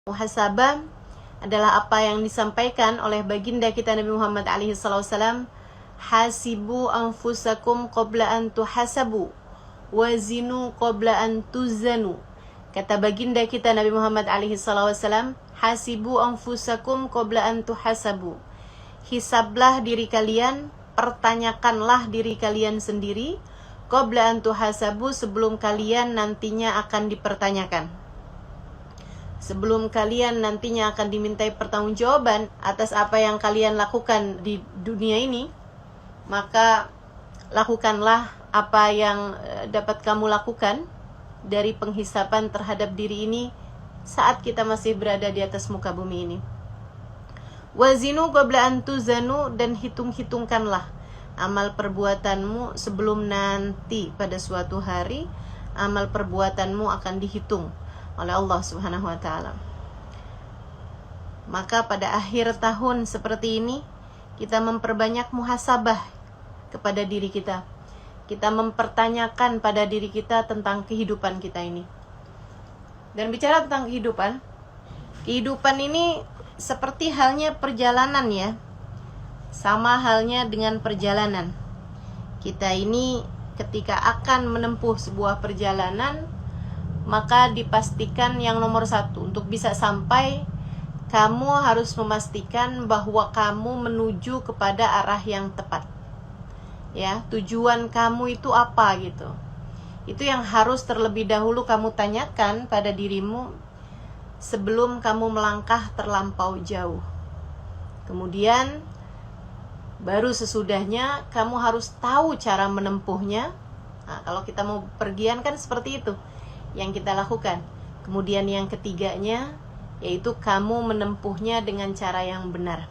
Muhasabah adalah apa yang disampaikan oleh baginda kita Nabi Muhammad SAW. Hasibu anfusakum qabla an tuhasabu wazinu qabla an tuzanu. Kata baginda kita Nabi Muhammad SAW, hasibu anfusakum qabla an tuhasabu. Hisablah diri kalian, pertanyakanlah diri kalian sendiri, qabla an tuhasabu, sebelum kalian nantinya akan dipertanyakan. Sebelum kalian nantinya akan dimintai pertanggungjawaban atas apa yang kalian lakukan di dunia ini, maka lakukanlah apa yang dapat kamu lakukan dari penghisapan terhadap diri ini saat kita masih berada di atas muka bumi ini. Wazinu qabla an tuzanu, dan hitung-hitungkanlah amal perbuatanmu sebelum nanti pada suatu hari amal perbuatanmu akan dihitung oleh Allah Subhanahu wa taala. Maka pada akhir tahun seperti ini kita memperbanyak muhasabah kepada diri kita. Kita mempertanyakan pada diri kita tentang kehidupan kita ini. Dan bicara tentang kehidupan ini seperti halnya perjalanan ya. Sama halnya dengan perjalanan. Kita ini ketika akan menempuh sebuah perjalanan, maka dipastikan yang nomor satu, untuk bisa sampai, kamu harus memastikan bahwa kamu menuju kepada arah yang tepat. Ya, tujuan kamu itu apa gitu. Itu yang harus terlebih dahulu kamu tanyakan pada dirimu sebelum kamu melangkah terlampau jauh. Kemudian baru sesudahnya kamu harus tahu cara menempuhnya. Nah, kalau kita mau pergian kan seperti itu yang kita lakukan. Kemudian yang ketiganya yaitu kamu menempuhnya dengan cara yang benar.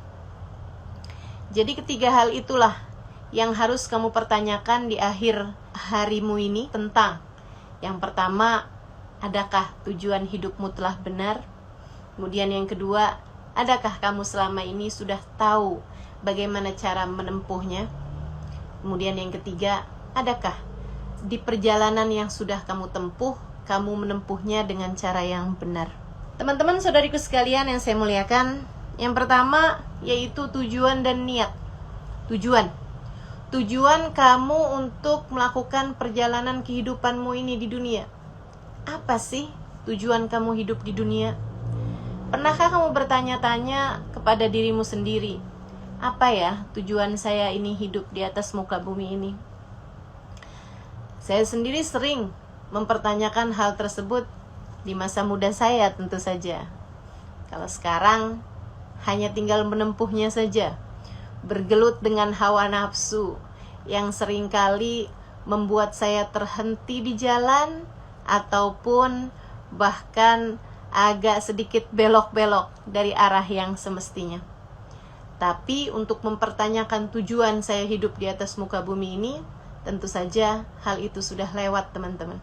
Jadi ketiga hal itulah yang harus kamu pertanyakan di akhir harimu ini tentang yang pertama, adakah tujuan hidupmu telah benar? Kemudian yang kedua, adakah kamu selama ini sudah tahu bagaimana cara menempuhnya? Kemudian yang ketiga, adakah di perjalanan yang sudah kamu tempuh kamu menempuhnya dengan cara yang benar? Teman-teman saudariku sekalian yang saya muliakan, yang pertama yaitu tujuan dan niat. Tujuan kamu untuk melakukan perjalanan kehidupanmu ini di dunia. Apa sih tujuan kamu hidup di dunia? Pernahkah kamu bertanya-tanya kepada dirimu sendiri, apa ya tujuan saya ini hidup di atas muka bumi ini? Saya sendiri sering mempertanyakan hal tersebut di masa muda saya tentu saja. Kalau sekarang hanya tinggal menempuhnya saja, bergelut dengan hawa nafsu yang seringkali membuat saya terhenti di jalan ataupun bahkan agak sedikit belok-belok dari arah yang semestinya. Tapi untuk mempertanyakan tujuan saya hidup di atas muka bumi ini, tentu saja hal itu sudah lewat teman-teman.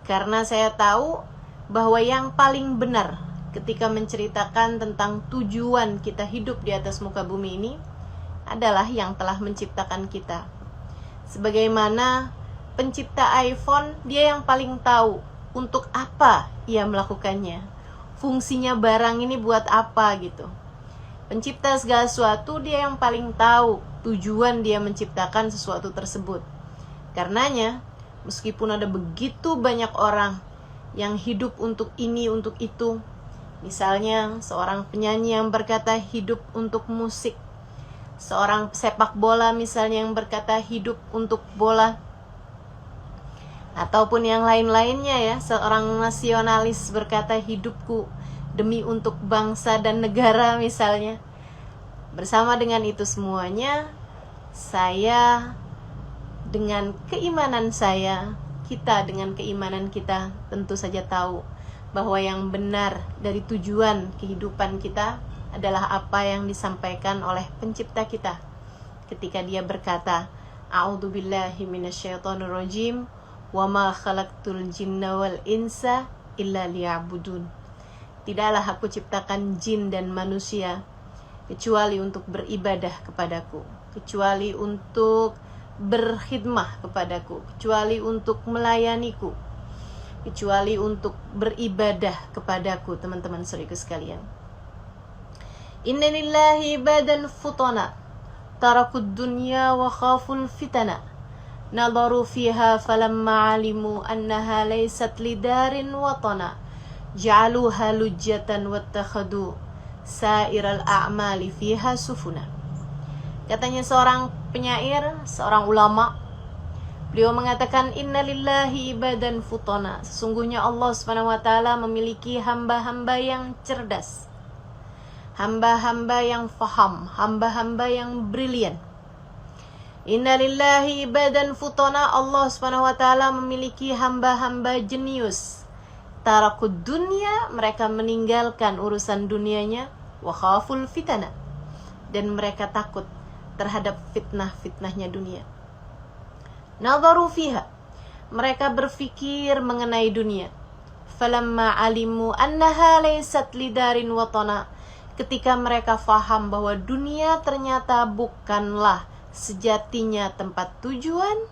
Karena saya tahu bahwa yang paling benar ketika menceritakan tentang tujuan kita hidup di atas muka bumi ini adalah yang telah menciptakan kita. Sebagaimana pencipta iPhone, dia yang paling tahu untuk apa ia melakukannya. Fungsinya barang ini buat apa gitu. Pencipta segala sesuatu, dia yang paling tahu tujuan dia menciptakan sesuatu tersebut. Karenanya meskipun ada begitu banyak orang yang hidup untuk ini, untuk itu. Misalnya seorang penyanyi yang berkata hidup untuk musik. Seorang sepak bola misalnya yang berkata hidup untuk bola. Ataupun yang lain-lainnya ya. Seorang nasionalis berkata hidupku demi untuk bangsa dan negara misalnya. Bersama dengan itu semuanya, saya dengan keimanan saya, kita dengan keimanan kita tentu saja tahu bahwa yang benar dari tujuan kehidupan kita adalah apa yang disampaikan oleh pencipta kita ketika dia berkata, A'udzubillahi minasyaitonirrajim, wa ma khalaqtul jinna wal insa illa liya'budun. Tidaklah aku ciptakan jin dan manusia kecuali untuk beribadah kepadaku, kecuali untuk berkhidmah kepadaku, kecuali untuk melayaniku. kecuali untuk beribadah kepadaku, teman-teman saudaraku sekalian. Inna lillahi ibadan futana tarakud dunya wa khaful fitana nadaru fiha falamma alimu annaha laysat lidarin watana ja'aluha lujjatan wattakhadu sa'iral a'mali fiha sufuna. Katanya seorang penyair, seorang ulama, beliau mengatakan, inna lillahi ibadan futana, sesungguhnya Allah SWT memiliki hamba-hamba yang cerdas, hamba-hamba yang faham, hamba-hamba yang brilian. Inna lillahi ibadan futana, Allah SWT memiliki hamba-hamba jenius. Tarakud dunya, mereka meninggalkan urusan dunianya. Wa khaful fitana, dan mereka takut terhadap fitnah-fitnahnya dunia. Nadharu fiha, mereka berfikir mengenai dunia. Falamma alimu annaha laysat lidarin watana, ketika mereka faham bahwa dunia ternyata bukanlah sejatinya tempat tujuan,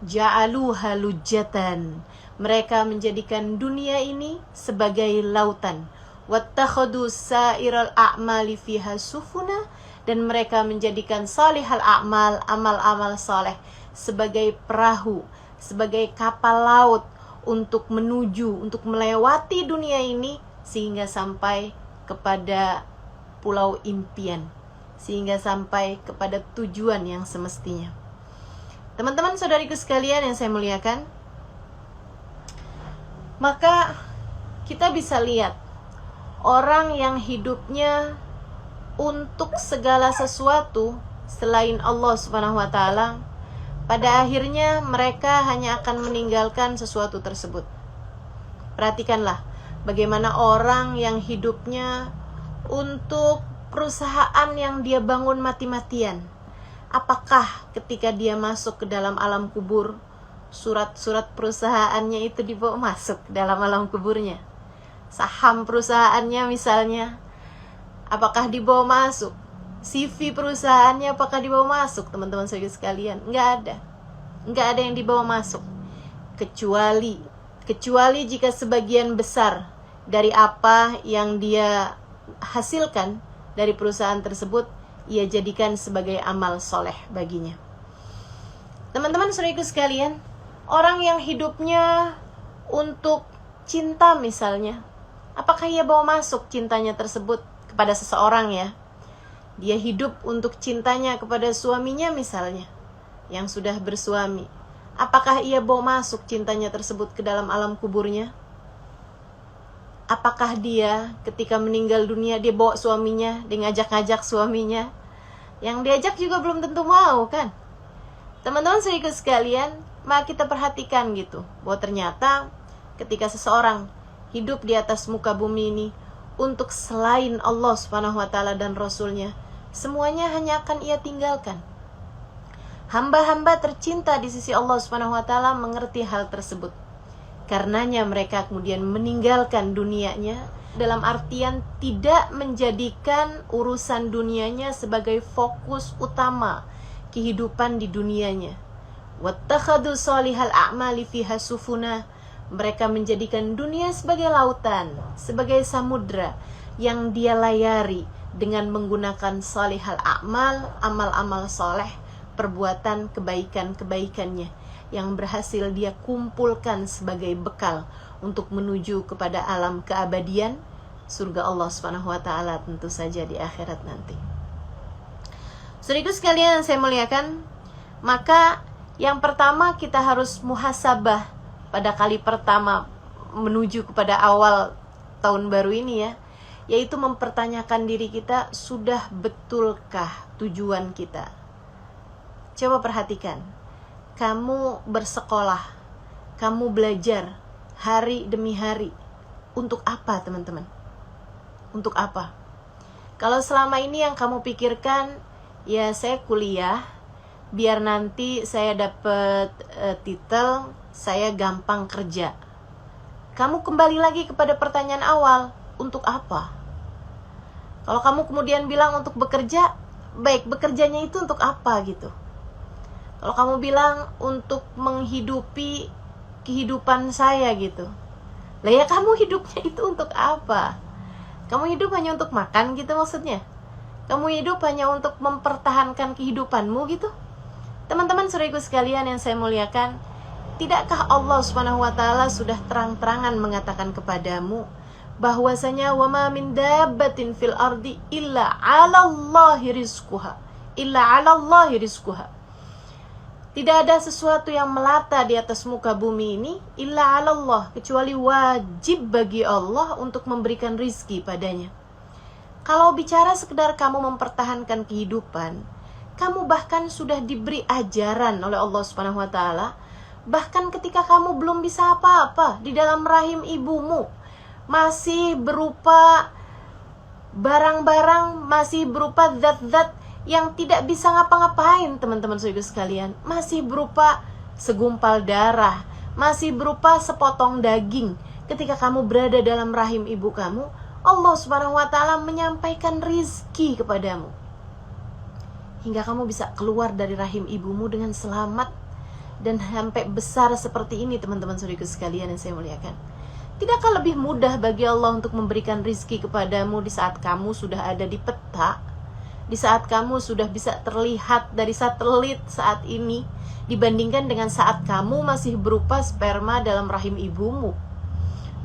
ja'aluha lujjatan, mereka menjadikan dunia ini sebagai lautan. Wattakhadu sa'iral a'mali fiha sufuna, dan mereka menjadikan salihal a'mal, amal-amal saleh, sebagai perahu, sebagai kapal laut untuk menuju, untuk melewati dunia ini sehingga sampai kepada pulau impian, sehingga sampai kepada tujuan yang semestinya. Teman-teman saudariku sekalian yang saya muliakan, maka kita bisa lihat orang yang hidupnya untuk segala sesuatu selain Allah Subhanahu wa taala, pada akhirnya mereka hanya akan meninggalkan sesuatu tersebut. Perhatikanlah bagaimana orang yang hidupnya untuk perusahaan yang dia bangun mati-matian, apakah ketika dia masuk ke dalam alam kubur, surat-surat perusahaannya itu dibawa masuk ke dalam alam kuburnya? Saham perusahaannya misalnya, apakah dibawa masuk? CV perusahaannya apakah dibawa masuk, teman-teman saudara sekalian? Enggak ada yang dibawa masuk, kecuali jika sebagian besar dari apa yang dia hasilkan dari perusahaan tersebut ia jadikan sebagai amal soleh baginya. Teman-teman saudara sekalian, orang yang hidupnya untuk cinta misalnya, apakah ia bawa masuk cintanya tersebut kepada seseorang ya? Dia hidup untuk cintanya kepada suaminya misalnya, yang sudah bersuami. Apakah ia bawa masuk cintanya tersebut ke dalam alam kuburnya? Apakah dia ketika meninggal dunia dia bawa suaminya, dia ngajak-ngajak suaminya? Yang diajak juga belum tentu mau kan? Teman-teman saudara sekalian, maka kita perhatikan gitu, bahwa ternyata ketika seseorang hidup di atas muka bumi ini untuk selain Allah Subhanahu wa taala dan Rasulnya, semuanya hanya akan ia tinggalkan. Hamba-hamba tercinta di sisi Allah Subhanahu wa taala mengerti hal tersebut. Karenanya mereka kemudian meninggalkan dunianya, dalam artian tidak menjadikan urusan dunianya sebagai fokus utama kehidupan di dunianya. Wattakhadhu salihal a'mali fiha sufuna, mereka menjadikan dunia sebagai lautan, sebagai samudra yang dia layari dengan menggunakan salihal a'mal, amal-amal soleh, perbuatan kebaikan-kebaikannya yang berhasil dia kumpulkan sebagai bekal untuk menuju kepada alam keabadian, surga Allah Subhanahu wa taala tentu saja di akhirat nanti. Saudaraku sekalian yang saya muliakan, maka yang pertama kita harus muhasabah pada kali pertama menuju kepada awal tahun baru ini ya, yaitu mempertanyakan diri kita, sudah betulkah tujuan kita? Coba perhatikan, kamu bersekolah, kamu belajar hari demi hari, untuk apa teman-teman? Untuk apa? Kalau selama ini yang kamu pikirkan, ya saya kuliah, biar nanti saya dapat titel, saya gampang kerja. Kamu kembali lagi kepada pertanyaan awal, untuk apa? Kalau kamu kemudian bilang untuk bekerja, baik, bekerjanya itu untuk apa gitu? Kalau kamu bilang untuk menghidupi kehidupan saya gitu. Lah ya kamu hidupnya itu untuk apa? Kamu hidup hanya untuk makan gitu maksudnya? Kamu hidup hanya untuk mempertahankan kehidupanmu gitu? Teman-teman saudaraku sekalian yang saya muliakan, tidakkah Allah Subhanahu wa taala sudah terang-terangan mengatakan kepadamu bahwasanya wa ma min dabbatin fil ardi illa 'alallahi rizquha. Tidak ada sesuatu yang melata di atas muka bumi ini illa 'alallah, kecuali wajib bagi Allah untuk memberikan rizki padanya. Kalau bicara sekedar kamu mempertahankan kehidupan, kamu bahkan sudah diberi ajaran oleh Allah Subhanahu wa taala. Bahkan ketika kamu belum bisa apa-apa di dalam rahim ibumu, masih berupa barang-barang, masih berupa zat-zat yang tidak bisa ngapa-ngapain, teman-teman saudara sekalian, masih berupa segumpal darah, masih berupa sepotong daging. Ketika kamu berada dalam rahim ibu kamu, Allah Subhanahu wa taala menyampaikan rizki kepadamu hingga kamu bisa keluar dari rahim ibumu dengan selamat dan sampai besar seperti ini, teman-teman saudara sekalian yang saya muliakan. Tidakkah lebih mudah bagi Allah untuk memberikan rizki kepadamu di saat kamu sudah ada di peta, di saat kamu sudah bisa terlihat dari satelit saat ini, dibandingkan dengan saat kamu masih berupa sperma dalam rahim ibumu?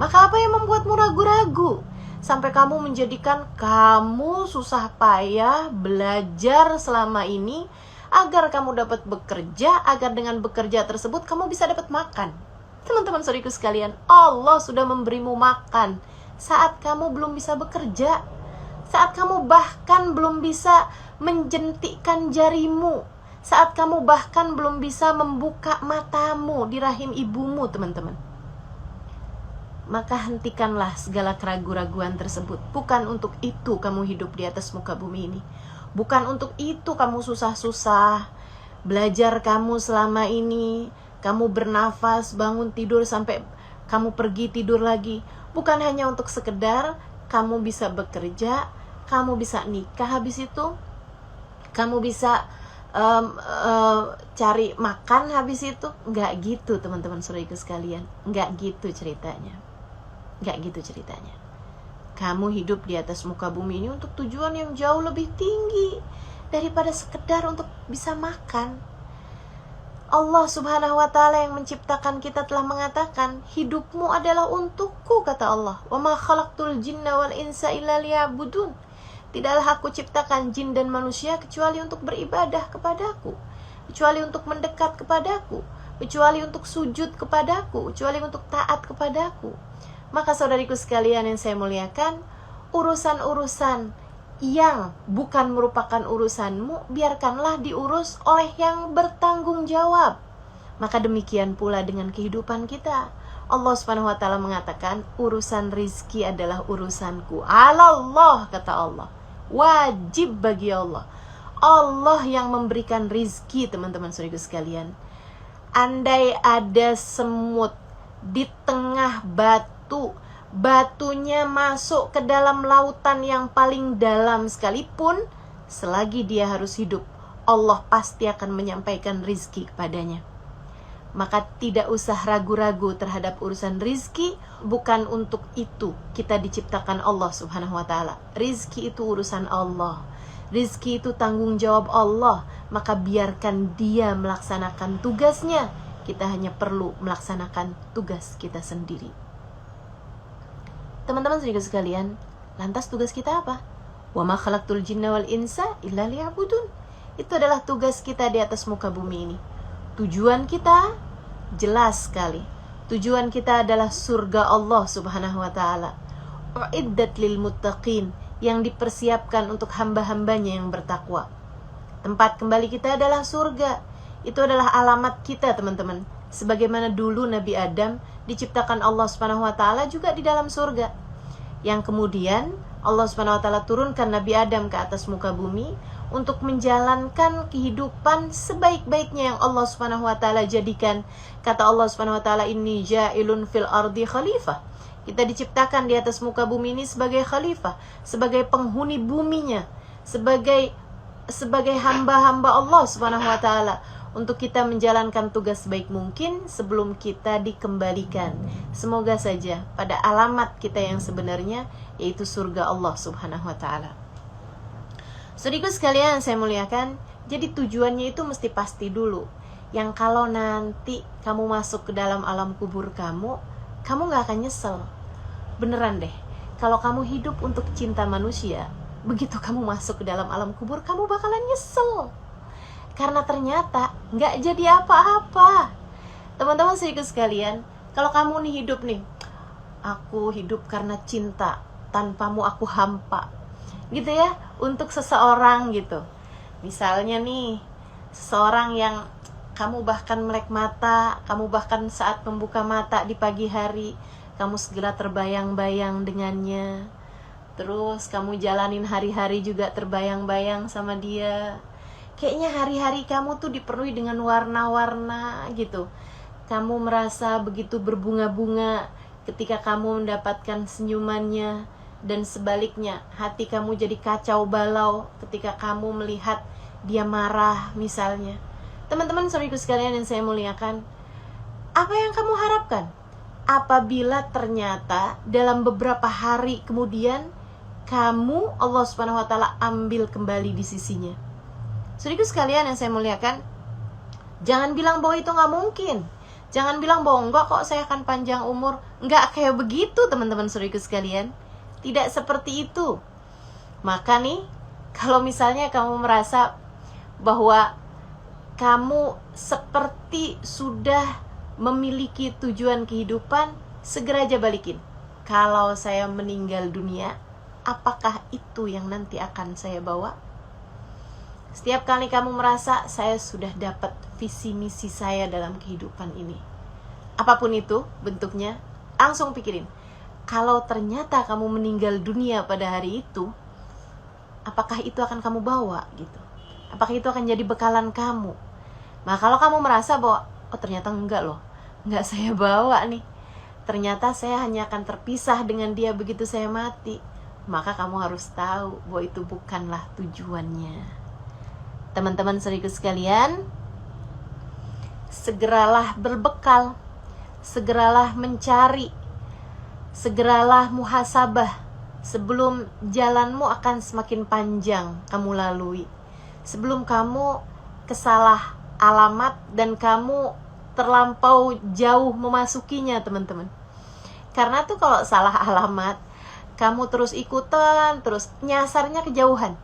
Maka apa yang membuatmu ragu-ragu sampai kamu menjadikan kamu susah payah belajar selama ini agar kamu dapat bekerja, agar dengan bekerja tersebut kamu bisa dapat makan? Teman-teman saudaraku sekalian, Allah sudah memberimu makan saat kamu belum bisa bekerja, saat kamu bahkan belum bisa menjentikkan jarimu, saat kamu bahkan belum bisa membuka matamu di rahim ibumu, teman-teman. Maka hentikanlah segala keraguan-raguan tersebut. Bukan untuk itu kamu hidup di atas muka bumi ini. Bukan untuk itu kamu susah-susah belajar kamu selama ini. Kamu bernafas, bangun tidur sampai kamu pergi tidur lagi. Bukan hanya untuk sekedar kamu bisa bekerja, kamu bisa nikah habis itu, kamu bisa cari makan habis itu. Enggak gitu, teman-teman saudaraku sekalian. Enggak gitu ceritanya. Kamu hidup di atas muka bumi ini untuk tujuan yang jauh lebih tinggi daripada sekedar untuk bisa makan. Allah Subhanahu wa taala yang menciptakan kita telah mengatakan, hidupmu adalah untukku, kata Allah. Wa ma khalaqtul jinna wal insa illa liya'budun. Tidaklah aku ciptakan jin dan manusia kecuali untuk beribadah kepadaku, kecuali untuk mendekat kepadaku, kecuali untuk sujud kepadaku, kecuali untuk taat kepadaku. Maka saudariku sekalian yang saya muliakan, urusan-urusan yang bukan merupakan urusanmu, biarkanlah diurus oleh yang bertanggung jawab. Maka demikian pula dengan kehidupan kita. Allah Subhanahu wa taala mengatakan, urusan rizki adalah urusanku. Allah, kata Allah. Wajib bagi Allah. Allah yang memberikan rizki, teman-teman saudara sekalian. Andai ada semut di tengah batu, batunya masuk ke dalam lautan yang paling dalam sekalipun, selagi dia harus hidup, Allah pasti akan menyampaikan rizki kepadanya. Maka tidak usah ragu-ragu terhadap urusan rizki. Bukan untuk itu kita diciptakan Allah Subhanahu wa ta'ala. Rizki itu urusan Allah, rizki itu tanggung jawab Allah. Maka biarkan dia melaksanakan tugasnya, kita hanya perlu melaksanakan tugas kita sendiri. Teman-teman saudara sekalian, lantas tugas kita apa? Wa ma khalaqtul jinna wal insa illa liya'budun. Itu adalah tugas kita di atas muka bumi ini. Tujuan kita jelas sekali. Tujuan kita adalah surga Allah Subhanahu wa taala. Uiddat lil muttaqin, yang dipersiapkan untuk hamba-hambanya yang bertakwa. Tempat kembali kita adalah surga. Itu adalah alamat kita, teman-teman. Sebagaimana dulu Nabi Adam diciptakan Allah Subhanahu wa taala juga di dalam surga. Yang kemudian Allah Subhanahu wa taala turunkan Nabi Adam ke atas muka bumi untuk menjalankan kehidupan sebaik-baiknya yang Allah Subhanahu wa taala jadikan. Kata Allah Subhanahu wa taala, inni ja'ilun fil ardi khalifah. Kita diciptakan di atas muka bumi ini sebagai khalifah, sebagai penghuni buminya, sebagai hamba-hamba Allah Subhanahu wa taala. untuk kita menjalankan tugas sebaik mungkin sebelum kita dikembalikan. Semoga saja pada alamat kita yang sebenarnya, yaitu surga Allah Subhanahu wa ta'ala. Saudaraku sekalian saya muliakan, jadi tujuannya itu mesti pasti dulu. Yang kalau nanti kamu masuk ke dalam alam kubur kamu gak akan nyesel. Beneran deh, kalau kamu hidup untuk cinta manusia, begitu kamu masuk ke dalam alam kubur, kamu bakalan nyesel. Karena ternyata gak jadi apa-apa. Teman-teman saudaraku sekalian, kalau kamu nih hidup nih, aku hidup karena cinta, tanpamu aku hampa, gitu ya, untuk seseorang gitu. Misalnya nih, seseorang yang kamu bahkan melek mata, kamu bahkan saat membuka mata di pagi hari, kamu segera terbayang-bayang dengannya. Terus kamu jalanin hari-hari juga terbayang-bayang sama dia. Kayaknya hari-hari kamu tuh dipenuhi dengan warna-warna gitu. Kamu merasa begitu berbunga-bunga ketika kamu mendapatkan senyumannya. Dan sebaliknya, hati kamu jadi kacau balau ketika kamu melihat dia marah misalnya. Teman-teman saudaraku sekalian yang saya muliakan, apa yang kamu harapkan apabila ternyata dalam beberapa hari kemudian kamu Allah Subhanahu wa ta'ala ambil kembali di sisinya? Saudaraku sekalian yang saya muliakan, jangan bilang bahwa itu gak mungkin. Jangan bilang bahwa enggak kok, saya akan panjang umur. Enggak kayak begitu teman-teman saudaraku sekalian. Tidak seperti itu. Maka nih, kalau misalnya kamu merasa bahwa kamu seperti sudah memiliki tujuan kehidupan, segera aja balikin. Kalau saya meninggal dunia, apakah itu yang nanti akan saya bawa? Setiap kali kamu merasa saya sudah dapat visi misi saya dalam kehidupan ini, apapun itu bentuknya, langsung pikirin, kalau ternyata kamu meninggal dunia pada hari itu, apakah itu akan kamu bawa gitu? Apakah itu akan jadi bekalan kamu? Nah, kalau kamu merasa bahwa oh ternyata enggak loh, enggak saya bawa nih, ternyata saya hanya akan terpisah dengan dia begitu saya mati, maka kamu harus tahu bahwa itu bukanlah tujuannya. Teman-teman saudaraku sekalian, segeralah berbekal, segeralah mencari, segeralah muhasabah sebelum jalanmu akan semakin panjang kamu lalui, sebelum kamu kesalah alamat dan kamu terlampau jauh memasukinya teman-teman. Karena tuh kalau salah alamat, kamu terus ikutan, terus nyasarnya kejauhan.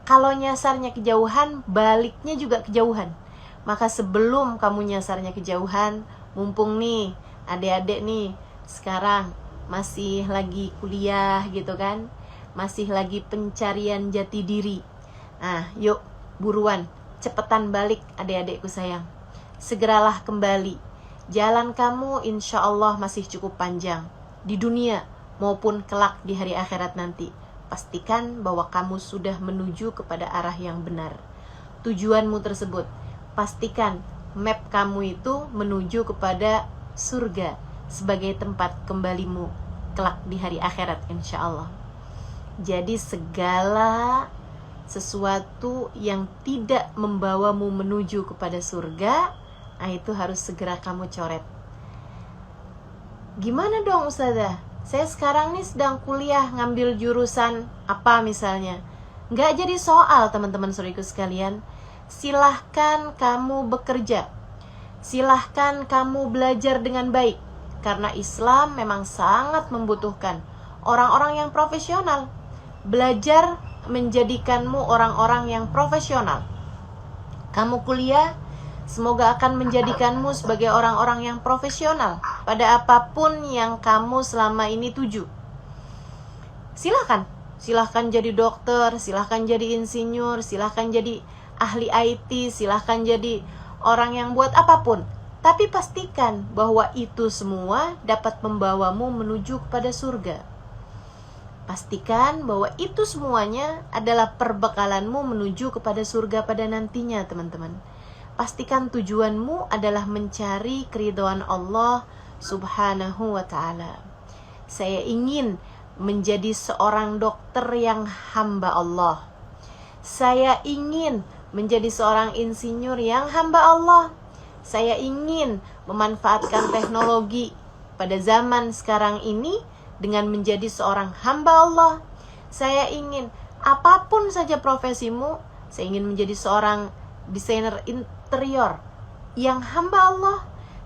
Kalau nyasarnya kejauhan, baliknya juga kejauhan. Maka sebelum kamu nyasarnya kejauhan, mumpung nih adik-adik nih sekarang masih lagi kuliah gitu kan, masih lagi pencarian jati diri. Nah, yuk buruan, cepetan balik adik-adikku sayang. Segeralah kembali. Jalan kamu insya Allah masih cukup panjang di dunia maupun kelak di hari akhirat nanti. Pastikan bahwa kamu sudah menuju kepada arah yang benar. Tujuanmu tersebut, pastikan map kamu itu menuju kepada surga sebagai tempat kembalimu kelak di hari akhirat insya Allah. Jadi segala sesuatu yang tidak membawamu menuju kepada surga, nah itu harus segera kamu coret. Gimana dong Ustazah? Saya sekarang nih sedang kuliah ngambil jurusan apa misalnya. Nggak jadi soal teman-teman saudaraku sekalian. Silahkan kamu bekerja, silahkan kamu belajar dengan baik. Karena Islam memang sangat membutuhkan orang-orang yang profesional. Belajar menjadikanmu orang-orang yang profesional. Kamu kuliah, semoga akan menjadikanmu sebagai orang-orang yang profesional pada apapun yang kamu selama ini tuju. Silahkan jadi dokter, silahkan jadi insinyur, silahkan jadi ahli IT, silahkan jadi orang yang buat apapun. Tapi pastikan bahwa itu semua dapat membawamu menuju kepada surga. Pastikan bahwa itu semuanya adalah perbekalanmu menuju kepada surga pada nantinya teman-teman. Pastikan tujuanmu adalah mencari keridhaan Allah Subhanahu wa ta'ala. Saya ingin menjadi seorang dokter yang hamba Allah. Saya ingin menjadi seorang insinyur yang hamba Allah. Saya ingin memanfaatkan teknologi pada zaman sekarang ini dengan menjadi seorang hamba Allah. Saya ingin, apapun saja profesimu, saya ingin menjadi seorang desainer interior yang hamba Allah.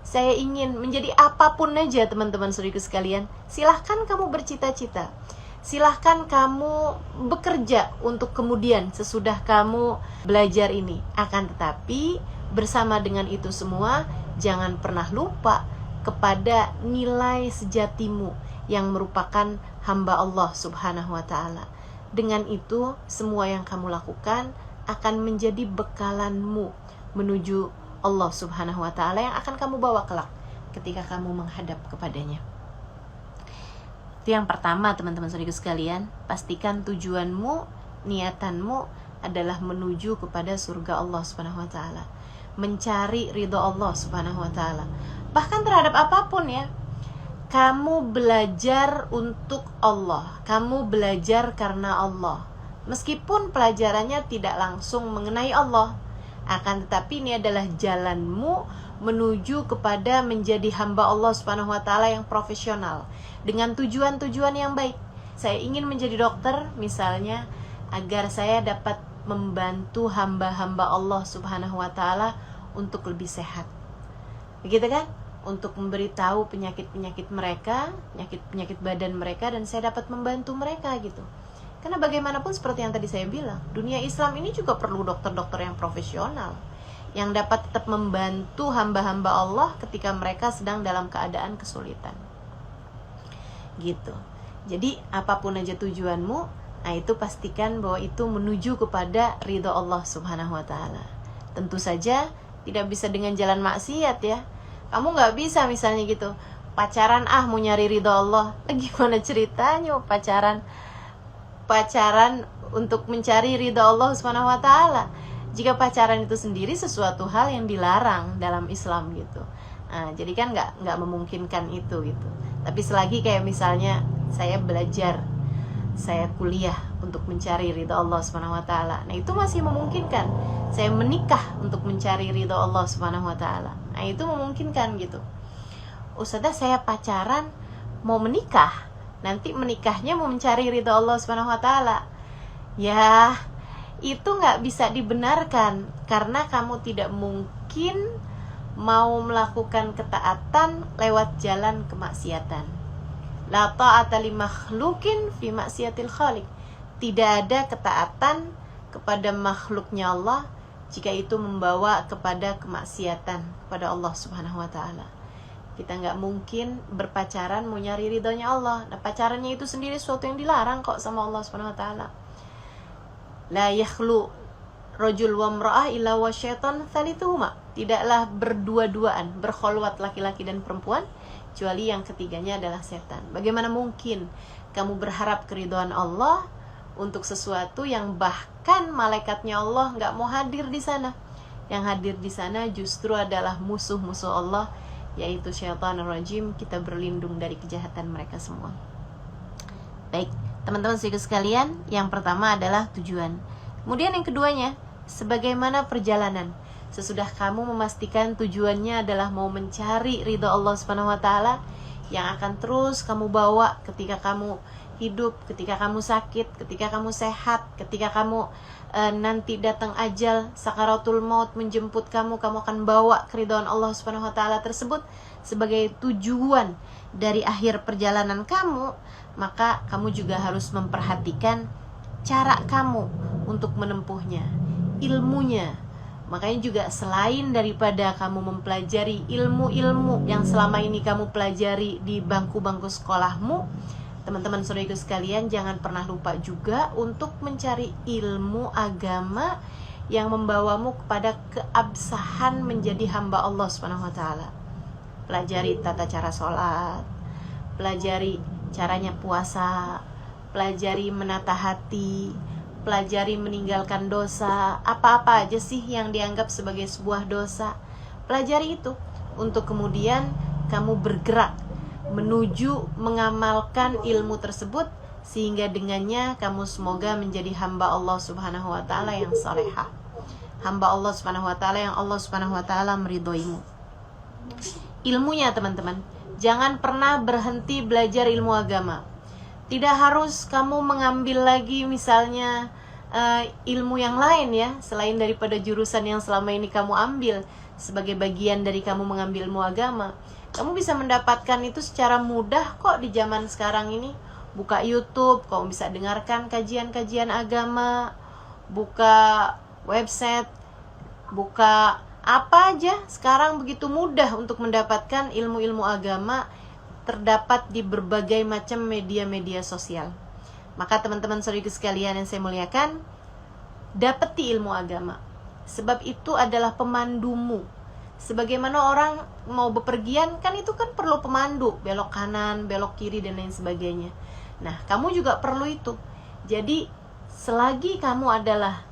Saya ingin menjadi apapun aja, teman-teman saudaraku sekalian. Silahkan kamu bercita-cita. Silahkan kamu bekerja untuk kemudian sesudah kamu belajar ini. Akan tetapi bersama dengan itu semua, jangan pernah lupa kepada nilai sejatimu yang merupakan hamba Allah Subhanahu wa ta'ala. Dengan itu, semua yang kamu lakukan akan menjadi bekalanmu menuju Allah Subhanahu wa ta'ala yang akan kamu bawa kelak ketika kamu menghadap kepadanya. Itu yang pertama, teman-teman saudaraku sekalian. Pastikan tujuanmu, niatanmu adalah menuju kepada surga Allah Subhanahu wa ta'ala, mencari ridho Allah Subhanahu wa ta'ala. Bahkan terhadap apapun ya, kamu belajar untuk Allah, kamu belajar karena Allah. Meskipun pelajarannya tidak langsung mengenai Allah, akan tetapi ini adalah jalanmu menuju kepada menjadi hamba Allah Subhanahu wa ta'ala yang profesional, dengan tujuan-tujuan yang baik. Saya ingin menjadi dokter misalnya, agar saya dapat membantu hamba-hamba Allah Subhanahu wa ta'ala untuk lebih sehat, begitu kan? Untuk memberitahu penyakit-penyakit mereka, penyakit-penyakit badan mereka, dan saya dapat membantu mereka gitu. Karena bagaimanapun seperti yang tadi saya bilang, dunia Islam ini juga perlu dokter-dokter yang profesional, yang dapat tetap membantu hamba-hamba Allah ketika mereka sedang dalam keadaan kesulitan gitu. Jadi apapun aja tujuanmu, nah itu pastikan bahwa itu menuju kepada ridho Allah Subhanahu wa ta'ala. Tentu saja tidak bisa dengan jalan maksiat ya. Kamu gak bisa misalnya gitu, pacaran mau nyari ridho Allah. Gimana ceritanya pacaran untuk mencari ridho Allah Subhanahu wa ta'ala, jika pacaran itu sendiri sesuatu hal yang dilarang dalam Islam gitu. Nah, jadi kan nggak memungkinkan itu gitu. Tapi selagi kayak misalnya saya belajar, saya kuliah untuk mencari ridho Allah Subhanahu wa ta'ala, nah itu masih memungkinkan. Saya menikah untuk mencari ridho Allah Subhanahu wa ta'ala, nah itu memungkinkan gitu. Ustazah, saya pacaran mau menikah, nanti menikahnya mau mencari ridho Allah Subhanahu wa ta'ala. Ya, itu nggak bisa dibenarkan, karena kamu tidak mungkin mau melakukan ketaatan lewat jalan kemaksiatan. La ta'ata li makhlukin fi maksiatil khaliq. Tidak ada ketaatan kepada makhluknya Allah jika itu membawa kepada kemaksiatan kepada Allah Subhanahu wa ta'ala. Kita nggak mungkin berpacaran mau nyari ridhonya Allah. Nah, pacarannya itu sendiri sesuatu yang dilarang kok sama Allah Subhanahu wa ta'ala. La yakhlu rajul wa imra'ah illa wa syaitan tsalituhuma. Tidaklah berdua-duaan, berkholwat laki-laki dan perempuan, kecuali yang ketiganya adalah setan. Bagaimana mungkin kamu berharap keridhaan Allah untuk sesuatu yang bahkan malaikatnya Allah nggak mau hadir di sana? Yang hadir di sana justru adalah musuh-musuh Allah, yaitu syaitanir rajim. Kita berlindung dari kejahatan mereka semua. Baik, teman-teman sekalian, yang pertama adalah tujuan. Kemudian yang keduanya, sebagaimana perjalanan. Sesudah kamu memastikan tujuannya adalah mau mencari ridha Allah Subhanahu wa ta'ala, yang akan terus kamu bawa ketika kamu hidup, ketika kamu sakit, ketika kamu sehat, ketika kamu nanti datang ajal, sakaratul maut menjemput kamu akan bawa keridhaan Allah Subhanahu wa ta'ala tersebut sebagai tujuan dari akhir perjalanan kamu. Maka kamu juga harus memperhatikan cara kamu untuk menempuhnya, ilmunya. Makanya juga selain daripada kamu mempelajari ilmu-ilmu yang selama ini kamu pelajari di bangku-bangku sekolahmu, teman-teman saudaraku sekalian, jangan pernah lupa juga untuk mencari ilmu agama yang membawamu kepada keabsahan menjadi hamba Allah Subhanahu wa ta'ala. Pelajari tata cara sholat, pelajari caranya puasa, pelajari menata hati, pelajari meninggalkan dosa. Apa-apa aja sih yang dianggap sebagai sebuah dosa, pelajari itu untuk kemudian kamu bergerak menuju mengamalkan ilmu tersebut, sehingga dengannya kamu semoga menjadi hamba Allah Subhanahu wa ta'ala yang salehah. hamba Allah Subhanahu wa taala yang Allah Subhanahu wa taala meridhoimu. Ilmunya teman-teman, jangan pernah berhenti belajar ilmu agama. Tidak harus kamu mengambil lagi misalnya ilmu yang lain ya, selain daripada jurusan yang selama ini kamu ambil sebagai bagian dari kamu mengambil ilmu agama. Kamu bisa mendapatkan itu secara mudah kok di zaman sekarang ini. Buka YouTube, kamu bisa dengarkan kajian-kajian agama, buka website, buka apa aja. Sekarang begitu mudah untuk mendapatkan ilmu-ilmu agama, terdapat di berbagai macam media-media sosial. Maka teman-teman saudaraku sekalian yang saya muliakan, dapati ilmu agama, sebab itu adalah pemandumu. Sebagaimana orang mau bepergian, kan itu kan perlu pemandu, belok kanan, belok kiri, dan lain sebagainya. Nah, kamu juga perlu itu. Jadi, selagi kamu adalah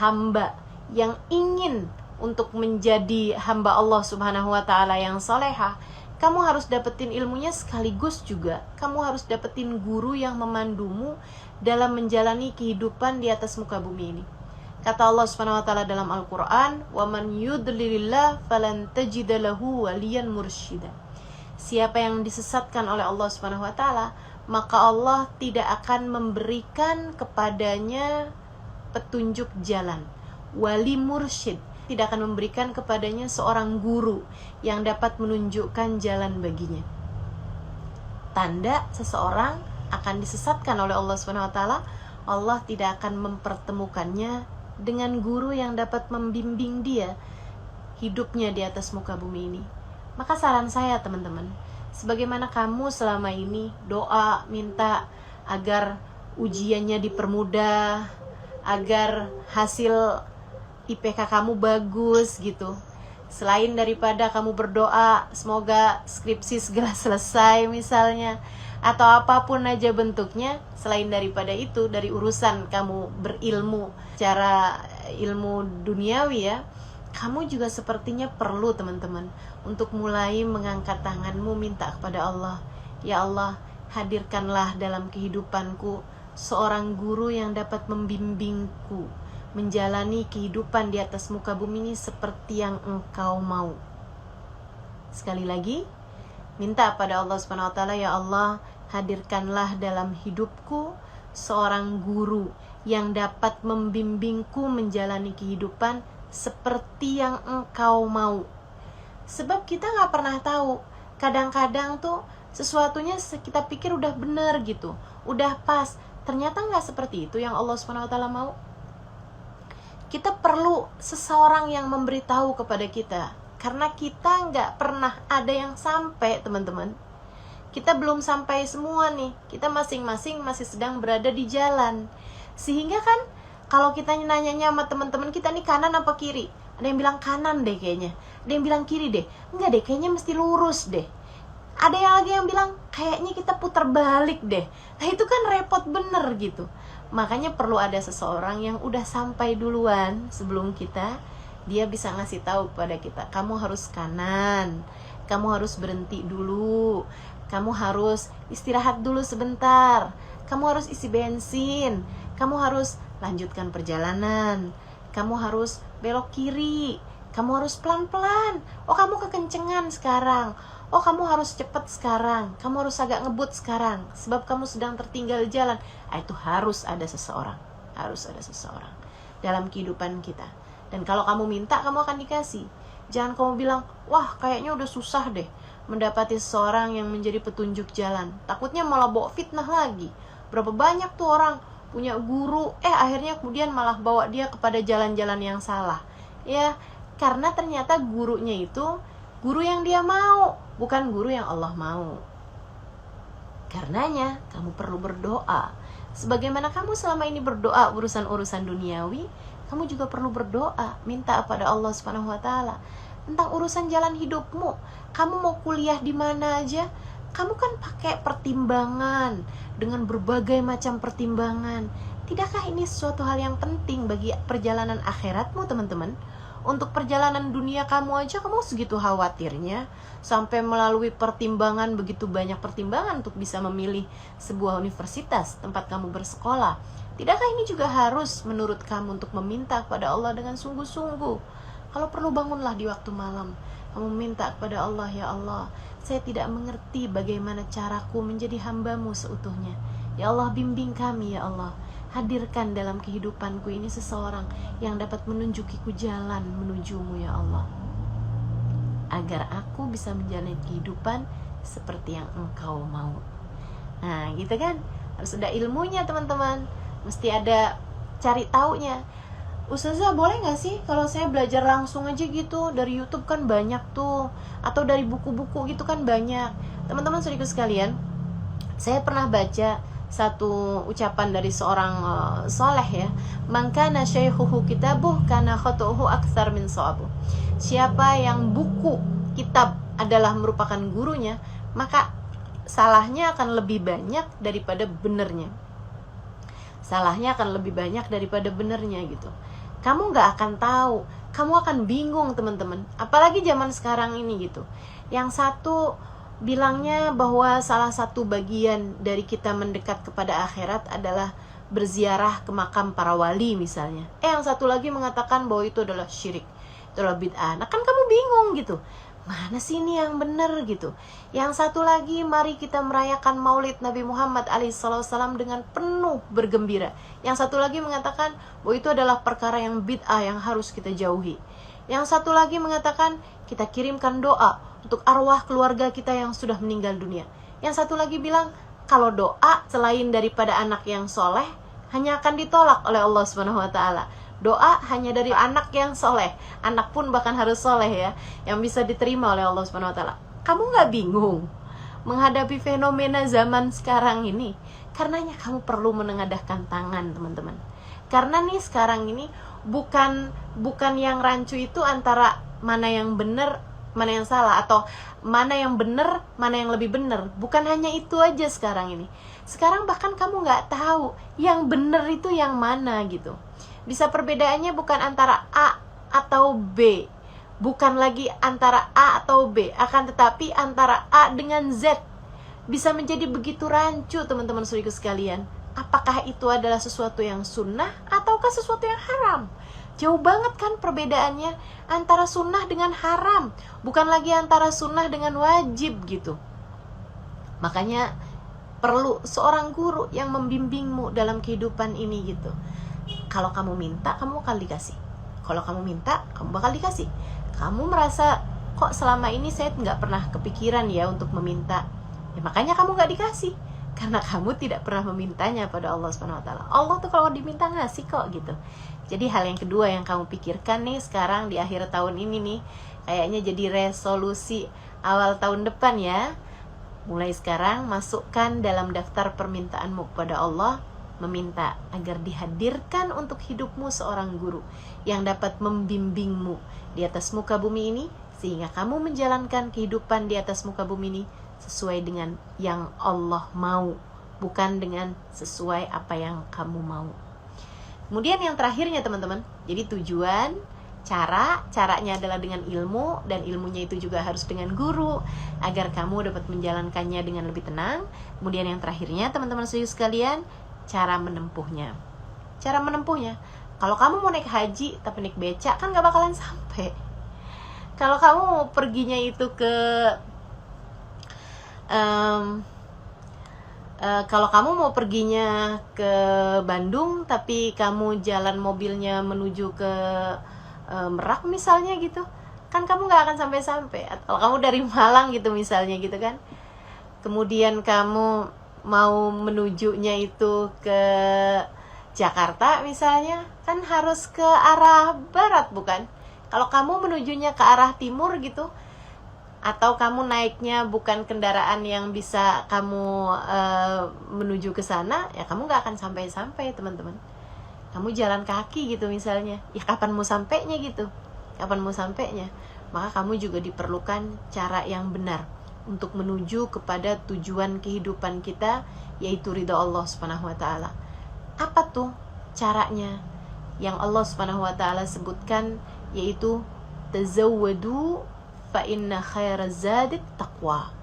hamba yang ingin untuk menjadi hamba Allah Subhanahu wa ta'ala yang solehah, kamu harus dapetin ilmunya, sekaligus juga kamu harus dapetin guru yang memandumu dalam menjalani kehidupan di atas muka bumi ini. Kata Allah Subhanahu wa taala dalam Al-Qur'an, "Wa man yudlilillah falan tajida lahu waliyan mursyida." Siapa yang disesatkan oleh Allah Subhanahu wa taala, maka Allah tidak akan memberikan kepadanya petunjuk jalan. Wali mursyid, tidak akan memberikan kepadanya seorang guru yang dapat menunjukkan jalan baginya. Tanda seseorang akan disesatkan oleh Allah Subhanahu wa taala, Allah tidak akan mempertemukannya dengan guru yang dapat membimbing dia hidupnya di atas muka bumi ini. Maka saran saya teman-teman, sebagaimana kamu selama ini doa minta agar ujiannya dipermudah, agar hasil IPK kamu bagus gitu, selain daripada kamu berdoa semoga skripsi segera selesai misalnya, atau apapun aja bentuknya, selain daripada itu, dari urusan kamu berilmu secara ilmu duniawi ya, kamu juga sepertinya perlu teman-teman untuk mulai mengangkat tanganmu minta kepada Allah, ya Allah, hadirkanlah dalam kehidupanku seorang guru yang dapat membimbingku menjalani kehidupan di atas muka bumi ini seperti yang Engkau mau. Sekali lagi, minta pada Allah Subhanahu wa taala, ya Allah, hadirkanlah dalam hidupku seorang guru yang dapat membimbingku menjalani kehidupan seperti yang Engkau mau. Sebab kita gak pernah tahu, kadang-kadang tuh sesuatunya kita pikir udah bener gitu, udah pas, ternyata gak seperti itu yang Allah Subhanahu wa taala mau. Kita perlu seseorang yang memberitahu kepada kita, karena kita nggak pernah ada yang sampai teman-teman. Kita belum sampai semua nih, kita masing-masing masih sedang berada di jalan. Sehingga kan kalau kita nanyanya sama teman-teman kita nih kanan apa kiri, ada yang bilang kanan deh kayaknya, ada yang bilang kiri deh, enggak deh kayaknya mesti lurus deh, ada yang lagi yang bilang kayaknya kita putar balik deh. Nah itu kan repot bener gitu. Makanya perlu ada seseorang yang udah sampai duluan sebelum kita, dia bisa ngasih tahu kepada kita, kamu harus kanan, kamu harus berhenti dulu, kamu harus istirahat dulu sebentar, kamu harus isi bensin, kamu harus lanjutkan perjalanan, kamu harus belok kiri, kamu harus pelan-pelan, oh kamu kekencengan sekarang, oh kamu harus cepat sekarang, kamu harus agak ngebut sekarang, sebab kamu sedang tertinggal jalan. Itu harus ada seseorang, harus ada seseorang dalam kehidupan kita. Dan kalau kamu minta, kamu akan dikasih. Jangan kamu bilang, wah kayaknya udah susah deh mendapati seseorang yang menjadi petunjuk jalan, takutnya malah bawa fitnah lagi. Berapa banyak tuh orang punya guru, akhirnya kemudian malah bawa dia kepada jalan-jalan yang salah. Ya, karena ternyata gurunya itu guru yang dia mau, bukan guru yang Allah mau. Karenanya kamu perlu berdoa. Sebagaimana kamu selama ini berdoa urusan-urusan duniawi, kamu juga perlu berdoa, minta kepada Allah Subhanahu wa taala tentang urusan jalan hidupmu. Kamu mau kuliah di mana aja, kamu kan pakai pertimbangan dengan berbagai macam pertimbangan. Tidakkah ini suatu hal yang penting bagi perjalanan akhiratmu, teman-teman? Untuk perjalanan dunia kamu aja kamu segitu khawatirnya, sampai melalui pertimbangan, begitu banyak pertimbangan untuk bisa memilih sebuah universitas tempat kamu bersekolah. Tidakkah ini juga harus menurut kamu untuk meminta kepada Allah dengan sungguh-sungguh? Kalau perlu bangunlah di waktu malam, kamu minta kepada Allah, ya Allah, saya tidak mengerti bagaimana caraku menjadi hamba-Mu seutuhnya. Ya Allah, bimbing kami, ya Allah. Hadirkan dalam kehidupanku ini seseorang yang dapat menunjukiku jalan menuju-Mu, ya Allah, agar aku bisa menjalani kehidupan seperti yang Engkau mau. Nah, gitu kan? Harus ada ilmunya, teman-teman. Mesti ada cari taunya. Ustazah, boleh gak sih kalau saya belajar langsung aja gitu? Dari YouTube kan banyak tuh, atau dari buku-buku gitu kan banyak. Teman-teman saudaraku sekalian, saya pernah baca satu ucapan dari seorang soleh ya, man kana syaikhuhu kitabuh kana khatu'uhu aktsar min shawabuh. Siapa yang buku kitab adalah merupakan gurunya, maka salahnya akan lebih banyak daripada benernya. Salahnya akan lebih banyak daripada benernya gitu. Kamu gak akan tahu, kamu akan bingung, teman-teman. Apalagi zaman sekarang ini gitu. Yang satu bilangnya bahwa salah satu bagian dari kita mendekat kepada akhirat adalah berziarah ke makam para wali misalnya. Yang satu lagi mengatakan bahwa itu adalah syirik, itu adalah bid'ah. Nah kan kamu bingung gitu, mana sih ini yang benar gitu. Yang satu lagi, mari kita merayakan maulid Nabi Muhammad alaihissalam dengan penuh bergembira. Yang satu lagi mengatakan bahwa itu adalah perkara yang bid'ah yang harus kita jauhi. Yang satu lagi mengatakan kita kirimkan doa untuk arwah keluarga kita yang sudah meninggal dunia. Yang satu lagi bilang kalau doa selain daripada anak yang soleh hanya akan ditolak oleh Allah Subhanahu Wa Taala. Doa hanya dari anak yang soleh, anak pun bahkan harus soleh ya, yang bisa diterima oleh Allah Subhanahu Wa Taala. Kamu nggak bingung menghadapi fenomena zaman sekarang ini? Karenanya kamu perlu menengadahkan tangan, teman-teman. Karena nih sekarang ini bukan yang rancu itu antara mana yang benar, mana yang salah, atau mana yang benar, mana yang lebih benar. Bukan hanya itu aja sekarang ini. Sekarang bahkan kamu nggak tahu yang benar itu yang mana gitu. Bisa perbedaannya bukan antara A atau B, bukan lagi antara A atau B, akan tetapi antara A dengan Z. Bisa menjadi begitu rancu, teman-teman saudaraku sekalian. Apakah itu adalah sesuatu yang sunnah ataukah sesuatu yang haram? Jauh banget kan perbedaannya antara sunnah dengan haram, bukan lagi antara sunnah dengan wajib gitu. Makanya perlu seorang guru yang membimbingmu dalam kehidupan ini gitu. Kalau kamu minta, kamu akan dikasih. Kalau kamu minta, kamu bakal dikasih. Kamu merasa, kok selama ini saya nggak pernah kepikiran ya untuk meminta. Ya makanya kamu nggak dikasih. Karena kamu tidak pernah memintanya pada Allah Subhanahu Wa Taala. Allah tuh kalau diminta ngasih kok gitu. Jadi hal yang kedua yang kamu pikirkan nih sekarang di akhir tahun ini nih, kayaknya jadi resolusi awal tahun depan ya. Mulai sekarang masukkan dalam daftar permintaanmu kepada Allah, meminta agar dihadirkan untuk hidupmu seorang guru yang dapat membimbingmu di atas muka bumi ini, sehingga kamu menjalankan kehidupan di atas muka bumi ini sesuai dengan yang Allah mau, bukan dengan sesuai apa yang kamu mau. Kemudian yang terakhirnya teman-teman, jadi tujuan, caranya adalah dengan ilmu, dan ilmunya itu juga harus dengan guru agar kamu dapat menjalankannya dengan lebih tenang. Kemudian yang terakhirnya teman-teman sekalian, cara menempuhnya. Cara menempuhnya, kalau kamu mau naik haji tapi naik becak kan gak bakalan sampai. Kalau kamu mau perginya itu ke kalau kamu mau perginya ke Bandung tapi kamu jalan mobilnya menuju ke Merak misalnya gitu, kan kamu gak akan sampai-sampai. Atau kamu dari Malang gitu misalnya gitu kan, kemudian kamu mau menujunya itu ke Jakarta misalnya, kan harus ke arah barat bukan? Kalau kamu menujunya ke arah timur gitu, atau kamu naiknya bukan kendaraan yang bisa kamu menuju ke sana, ya kamu gak akan sampai-sampai teman-teman. Kamu jalan kaki gitu misalnya, ya kapan mau sampainya gitu? Kapan mau sampainya? Maka kamu juga diperlukan cara yang benar untuk menuju kepada tujuan kehidupan kita, yaitu ridha Allah Subhanahu Wa Taala. Apa tuh caranya? Yang Allah Subhanahu Wa Taala sebutkan, yaitu tazawwadu fa inna khairaz zadi taqwa.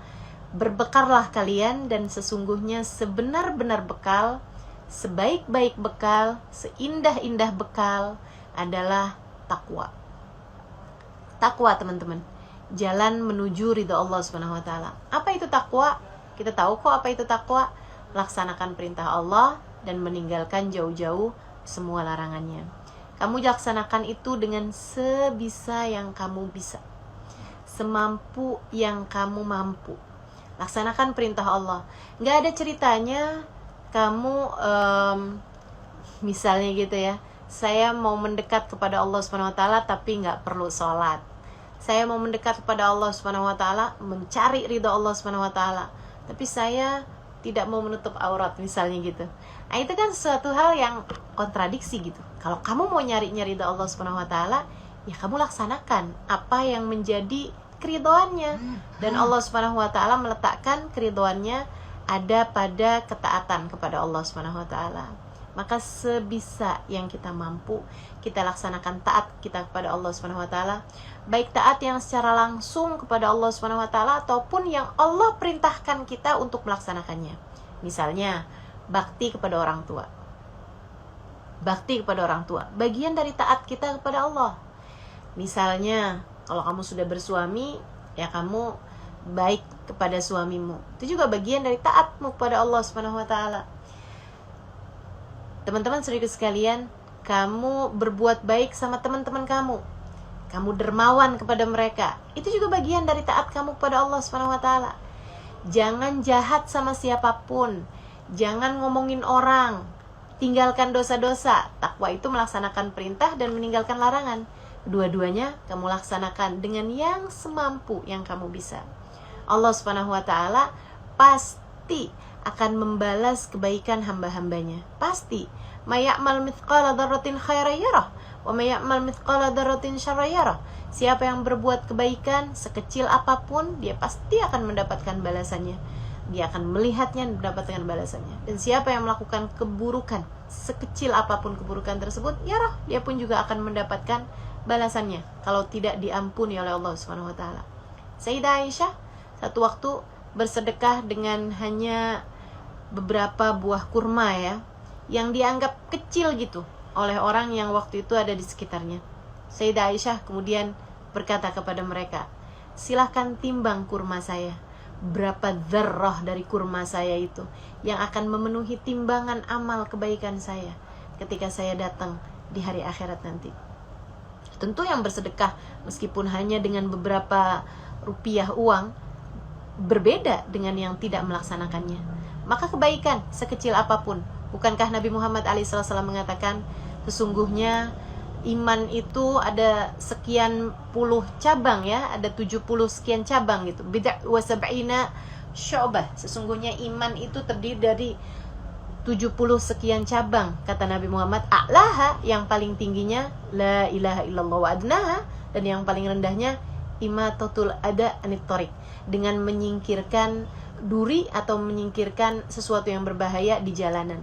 Berbekallah kalian, dan sesungguhnya sebenar-benar bekal, sebaik-baik bekal, seindah-indah bekal adalah takwa. Takwa, teman-teman, jalan menuju ridha Allah Subhanahu wa taala. Apa itu takwa? Kita tahu kok apa itu takwa. Laksanakan perintah Allah dan meninggalkan jauh-jauh semua larangannya. Kamu laksanakan itu dengan sebisa yang kamu bisa, semampu yang kamu mampu. Laksanakan perintah Allah. Nggak ada ceritanya kamu misalnya gitu ya, saya mau mendekat kepada Allah Subhanahu wa taala tapi nggak perlu sholat. Saya mau mendekat kepada Allah Subhanahu wa taala, mencari ridha Allah Subhanahu wa taala, tapi saya tidak mau menutup aurat misalnya gitu. Nah, itu kan suatu hal yang kontradiksi gitu. Kalau kamu mau nyari-nyari ridha Allah Subhanahu wa taala, ya kamu laksanakan apa yang menjadi keridhoannya. Dan Allah Subhanahu wa taala meletakkan keridhoannya ada pada ketaatan kepada Allah Subhanahu wa taala. Maka sebisa yang kita mampu, kita laksanakan taat kita kepada Allah Subhanahu wa taala, baik taat yang secara langsung kepada Allah Subhanahu wa taala ataupun yang Allah perintahkan kita untuk melaksanakannya. Misalnya, bakti kepada orang tua. Bakti kepada orang tua, bagian dari taat kita kepada Allah. Misalnya, kalau kamu sudah bersuami, ya kamu baik kepada suamimu. Itu juga bagian dari taatmu kepada Allah Subhanahu wa taala. Teman-teman saudara sekalian, kamu berbuat baik sama teman-teman kamu. Kamu dermawan kepada mereka. Itu juga bagian dari taat kamu kepada Allah Subhanahu wa taala. Jangan jahat sama siapapun. Jangan ngomongin orang. Tinggalkan dosa-dosa. Takwa itu melaksanakan perintah dan meninggalkan larangan. Dua-duanya kamu laksanakan dengan yang semampu yang kamu bisa. Allah Subhanahu wa taala pasti akan membalas kebaikan hamba-hambanya. Pasti. May ya'mal mithqala dzarratin khairan yarah wa may ya'mal mithqala dzarratin syarran yarah. Siapa yang berbuat kebaikan sekecil apapun, dia pasti akan mendapatkan balasannya. Dia akan melihatnya dan mendapatkan balasannya. Dan siapa yang melakukan keburukan sekecil apapun keburukan tersebut, yarah, dia pun juga akan mendapatkan balasannya kalau tidak diampuni oleh Allah Subhanahu wa taala. Sayyidah Aisyah satu waktu bersedekah dengan hanya beberapa buah kurma ya, yang dianggap kecil gitu oleh orang yang waktu itu ada di sekitarnya. Sayyidah Aisyah kemudian berkata kepada mereka, silahkan timbang kurma saya. Berapa dzarrah dari kurma saya itu yang akan memenuhi timbangan amal kebaikan saya ketika saya datang di hari akhirat nanti. Tentu yang bersedekah meskipun hanya dengan beberapa rupiah uang berbeda dengan yang tidak melaksanakannya. Maka kebaikan sekecil apapun, bukankah Nabi Muhammad SAW mengatakan sesungguhnya iman itu ada sekian puluh cabang ya, ada 70 sekian cabang gitu. Bid'ah wa sab'ina syu'bah. Sesungguhnya iman itu terdiri dari 70 sekian cabang, kata Nabi Muhammad. A'laha, yang paling tingginya la ilaha illallah, wa adnaha, dan yang paling rendahnya imatatul ada anit thariq, dengan menyingkirkan duri atau menyingkirkan sesuatu yang berbahaya di jalanan.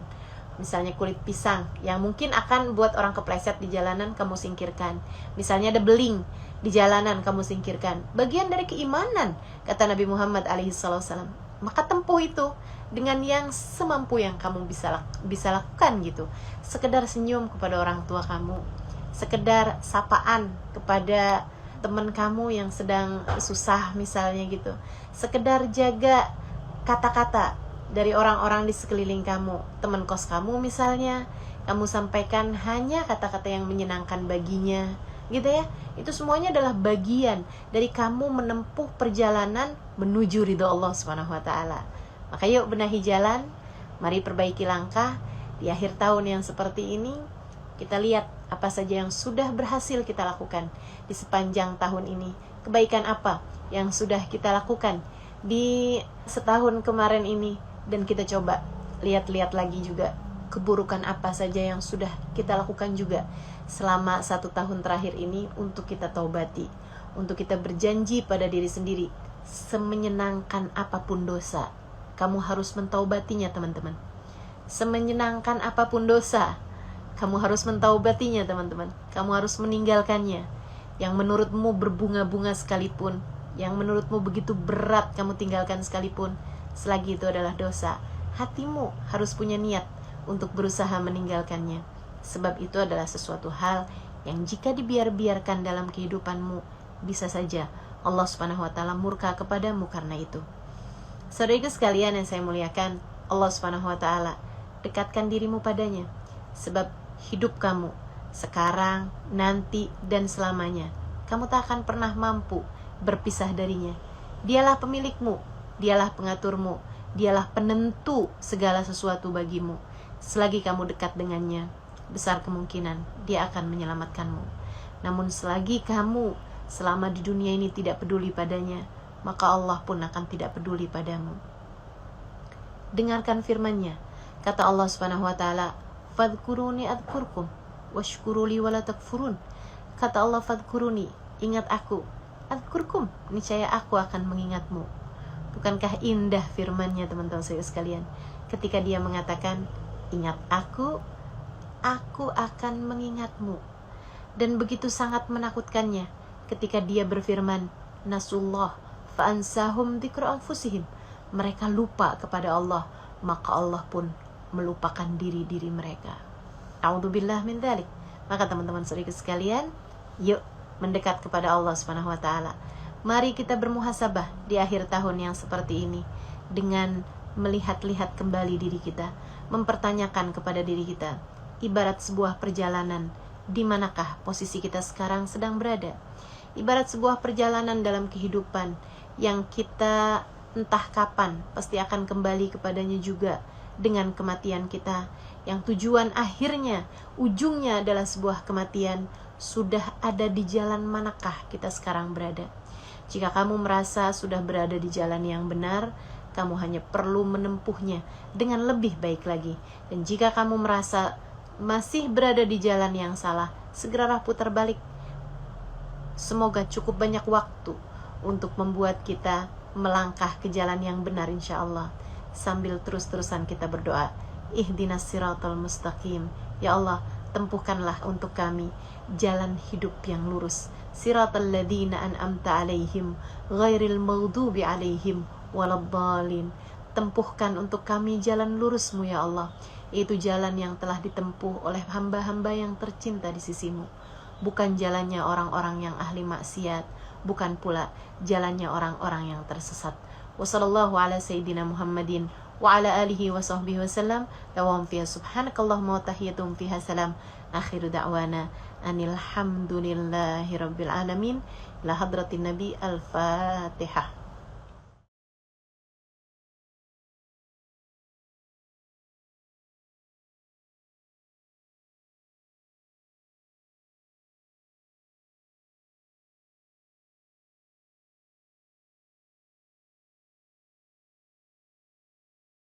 Misalnya kulit pisang yang mungkin akan buat orang kepleset di jalanan, kamu singkirkan. Misalnya ada beling di jalanan, kamu singkirkan. Bagian dari keimanan, kata Nabi Muhammad SAW. Maka tempuh itu dengan yang semampu yang kamu bisa lakukan gitu. Sekedar senyum kepada orang tua kamu, sekedar sapaan kepada teman kamu yang sedang susah misalnya gitu, sekedar jaga kata-kata dari orang-orang di sekeliling kamu. Teman kos kamu misalnya, kamu sampaikan hanya kata-kata yang menyenangkan baginya gitu ya. Itu semuanya adalah bagian dari kamu menempuh perjalanan menuju ridha Allah Subhanahu wa taala. Maka yuk benahi jalan, mari perbaiki langkah. Di akhir tahun yang seperti ini, kita lihat apa saja yang sudah berhasil kita lakukan di sepanjang tahun ini. Kebaikan apa yang sudah kita lakukan di setahun kemarin ini. Dan kita coba lihat-lihat lagi juga keburukan apa saja yang sudah kita lakukan juga selama 1 tahun terakhir ini, untuk kita taubati, untuk kita berjanji pada diri sendiri, semenyenangkan apapun dosa, kamu harus mentaubatinya teman-teman. Semenyenangkan apapun dosa, kamu harus mentaubatinya teman-teman. Kamu harus meninggalkannya. Yang menurutmu berbunga-bunga sekalipun, yang menurutmu begitu berat kamu tinggalkan sekalipun, selagi itu adalah dosa, hatimu harus punya niat untuk berusaha meninggalkannya. Sebab itu adalah sesuatu hal yang jika dibiarkan dalam kehidupanmu, bisa saja Allah Subhanahu wa taala murka kepadamu karena itu. Saudaraku sekalian yang saya muliakan, Allah Subhanahu wa taala dekatkan dirimu padanya, sebab hidup kamu sekarang, nanti, dan selamanya kamu tak akan pernah mampu berpisah darinya. Dialah pemilikmu, dialah pengaturmu, dialah penentu segala sesuatu bagimu. Selagi kamu dekat dengannya, besar kemungkinan dia akan menyelamatkanmu. Namun selagi kamu selama di dunia ini tidak peduli padanya, maka Allah pun akan tidak peduli padamu. Dengarkan firman-Nya. Kata Allah Subhanahu wa taala, "Fadhkuruni adzkurkum washkuruli wala takfurun." Kata Allah, "Fadhkuruni," ingat aku, "adzkurkum," niscaya aku akan mengingatmu. Bukankah indah firman-Nya, teman-teman saya sekalian, ketika dia mengatakan, "Ingat aku akan mengingatmu." Dan begitu sangat menakutkannya ketika dia berfirman, "Nasullah fa'ansahum dzikra anfusihim." Mereka lupa kepada Allah, maka Allah pun melupakan diri mereka. A'udzubillah min dzalik. Maka teman-teman saudara sekalian, yuk mendekat kepada Allah Subhanahu wa taala. Mari kita bermuhasabah di akhir tahun yang seperti ini dengan melihat-lihat kembali diri kita, mempertanyakan kepada diri kita, ibarat sebuah perjalanan, di manakah posisi kita sekarang sedang berada? Ibarat sebuah perjalanan dalam kehidupan yang kita entah kapan pasti akan kembali kepadanya juga dengan kematian kita, yang tujuan akhirnya, ujungnya adalah sebuah kematian. Sudah ada di jalan manakah kita sekarang berada? Jika kamu merasa sudah berada di jalan yang benar, kamu hanya perlu menempuhnya dengan lebih baik lagi. Dan jika kamu merasa masih berada di jalan yang salah, segeralah putar balik. Semoga cukup banyak waktu untuk membuat kita melangkah ke jalan yang benar, insya Allah. Sambil terus-terusan kita berdoa, ihdinas siratal mustaqim. Ya Allah, tempuhkanlah untuk kami jalan hidup yang lurus. Siratal ladzina an'amta alaihim ghairil maghdubi alaihim waladdallin. Tempuhkan untuk kami jalan lurus-Mu ya Allah. Itu jalan yang telah ditempuh oleh hamba-hamba yang tercinta di sisi-Mu. Bukan jalannya orang-orang yang ahli maksiat, bukan pula jalannya orang-orang yang tersesat. Wassallallahu ala sayyidina Muhammadin wa ala alihi wa sahbihi wa sallam. Dawam fiha subhanakallahumma wa tahiyatum fiha salam. Akhiru da'wana anil hamdulillahi rabbil alamin. Ila hadratin nabi al-fatihah.